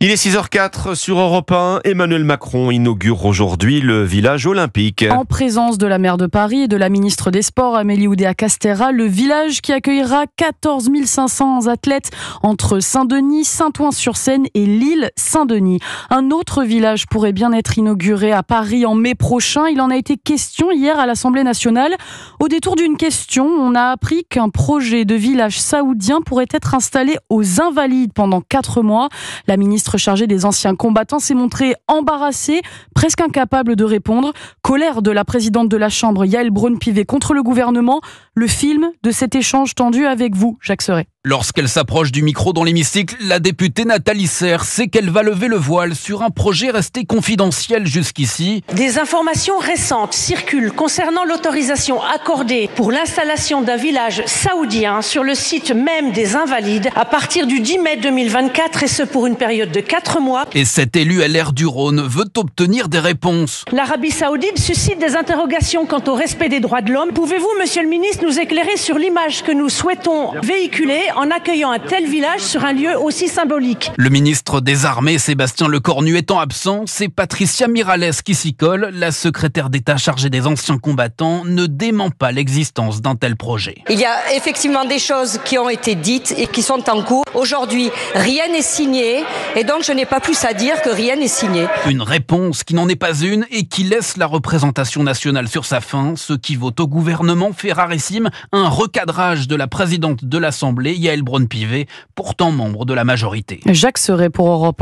Il est 6h04 sur Europe 1. Emmanuel Macron inaugure aujourd'hui le village olympique. En présence de la maire de Paris et de la ministre des Sports, Amélie Oudéa-Castéra, le village qui accueillera 14 500 athlètes entre Saint-Denis, Saint-Ouen-sur-Seine et Lille-Saint-Denis. Un autre village pourrait bien être inauguré à Paris en mai prochain. Il en a été question hier à l'Assemblée nationale. Au détour d'une question, on a appris qu'un projet de village saoudien pourrait être installé aux Invalides pendant 4 mois. La ministre chargée des anciens combattants s'est montrée embarrassée, presque incapable de répondre. Colère de la présidente de la Chambre, Yaël Braun-Pivet, contre le gouvernement. Le film de cet échange tendu avec vous, Jacques Serret. Lorsqu'elle s'approche du micro dans l'hémicycle, la députée Nathalie Serres sait qu'elle va lever le voile sur un projet resté confidentiel jusqu'ici. Des informations récentes circulent concernant l'autorisation accordée pour l'installation d'un village saoudien sur le site même des Invalides à partir du 10 mai 2024 et ce pour une période de 4 mois. Et cet élu LR du Rhône veut obtenir des réponses. L'Arabie Saoudite suscite des interrogations quant au respect des droits de l'homme. Pouvez-vous, monsieur le ministre, nous éclairer sur l'image que nous souhaitons véhiculer en accueillant un tel village sur un lieu aussi symbolique? Le ministre des Armées, Sébastien Lecornu, étant absent, c'est Patricia Miralles qui s'y colle. La secrétaire d'État chargée des anciens combattants ne dément pas l'existence d'un tel projet. Il y a effectivement des choses qui ont été dites et qui sont en cours. Aujourd'hui, rien n'est signé et donc je n'ai pas plus à dire que rien n'est signé. Une réponse qui n'en est pas une et qui laisse la représentation nationale sur sa faim, ce qui vaut au gouvernement fait rarissime un recadrage de la présidente de l'Assemblée, Yaël Braun-Pivet, pourtant membre de la majorité. Jacques Serret pour Europe 1.